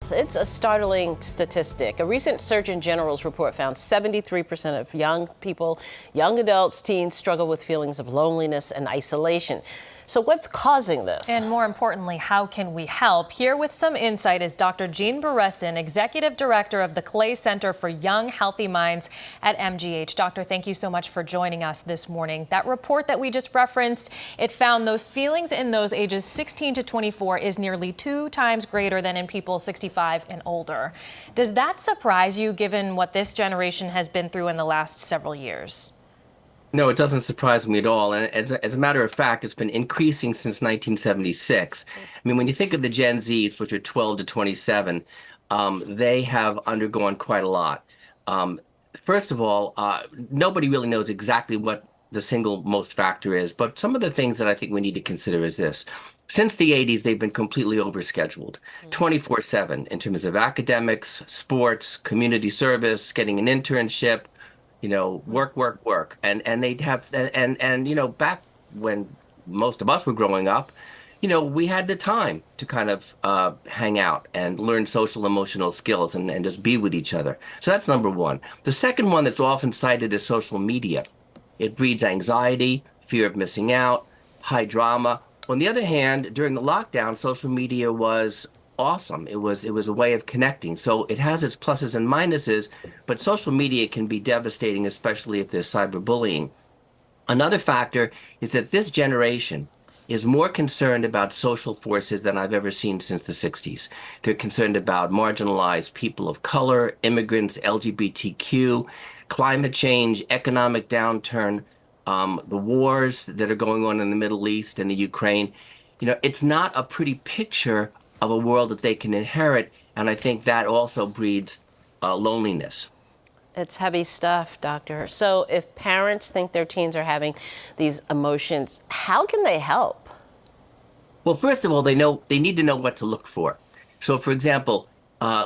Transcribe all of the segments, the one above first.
health. It's a startling statistic. A recent Surgeon General's report found 73% of young people, young adults, teens struggle with feelings of loneliness and isolation. So what's causing this? And more importantly, how can we help? Here with some insight is Dr. Jean Beresin, Executive Director of the Clay Center for Young Healthy Minds at MGH. Doctor, thank you so much for joining us this morning. That report that we just referenced, it found those feelings in those ages 16 to 24 is nearly 2 times greater than in people 65 and older. Does that surprise you given what this generation has been through in the last several years? No, it doesn't surprise me at all. And as a matter of fact, it's been increasing since 1976. I mean, when you think of the Gen Zs, which are 12 to 27, they have undergone quite a lot. First of all, nobody really knows exactly what the single most factor is, but some of the things that I think we need to consider is this. Since the 80s, they've been completely overscheduled, 24/7 in terms of academics, sports, community service, getting an internship, work. And they'd have, back when most of us were growing up, we had the time to kind of hang out and learn social emotional skills and just be with each other. So that's number one. The second one that's often cited is social media. It breeds anxiety, fear of missing out, high drama. On the other hand, during the lockdown, social media was awesome. It was a way of connecting. So it has its pluses and minuses, but social media can be devastating, especially if there's cyberbullying. Another factor is that this generation is more concerned about social forces than I've ever seen since the 60s. They're concerned about marginalized people of color, immigrants, LGBTQ, climate change, economic downturn, the wars that are going on in the Middle East and the Ukraine. It's not a pretty picture of a world that they can inherit, and I think that also breeds loneliness. It's heavy stuff, doctor. So if parents think their teens are having these emotions, how can they help? Well, first of all, they need to know what to look for. So, for example,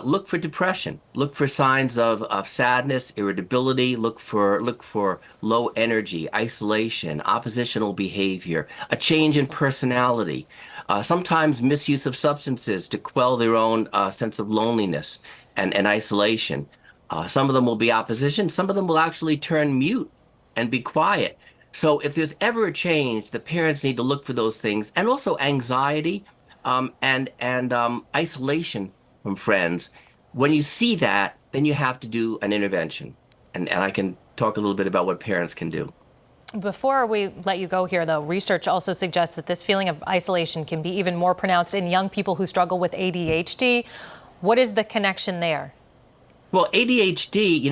look for depression. Look for signs of sadness, irritability. Look for low energy, isolation, oppositional behavior, a change in personality. Sometimes misuse of substances to quell their own sense of loneliness and isolation. Some of them will be opposition. Some of them will actually turn mute and be quiet. So if there's ever a change, the parents need to look for those things. And also anxiety and isolation from friends. When you see that, then you have to do an intervention. And I can talk a little bit about what parents can do. Before we let you go here, though, research also suggests that this feeling of isolation can be even more pronounced in young people who struggle with ADHD. What is the connection there? Well, ADHD,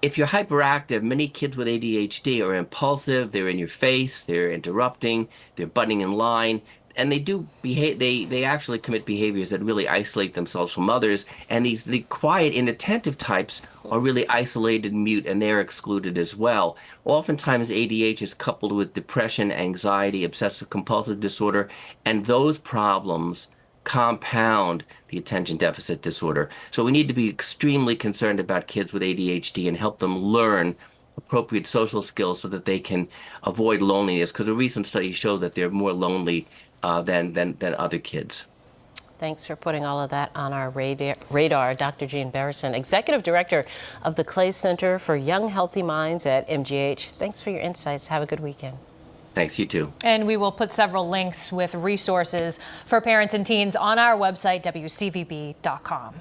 if you're hyperactive, many kids with ADHD are impulsive, they're in your face, they're interrupting, they're butting in line, and they do behave, they actually commit behaviors that really isolate themselves from others. And the quiet, inattentive types are really isolated, mute, and they're excluded as well. Oftentimes, ADHD is coupled with depression, anxiety, obsessive compulsive disorder, and those problems compound the attention deficit disorder. So we need to be extremely concerned about kids with ADHD and help them learn appropriate social skills so that they can avoid loneliness, because a recent study showed that they're more lonely than other kids. Thanks for putting all of that on our radar. Dr. Jean Beresin, Executive Director of the Clay Center for Young Healthy Minds at MGH. Thanks for your insights. Have a good weekend. Thanks, you too. And we will put several links with resources for parents and teens on our website, WCVB.com.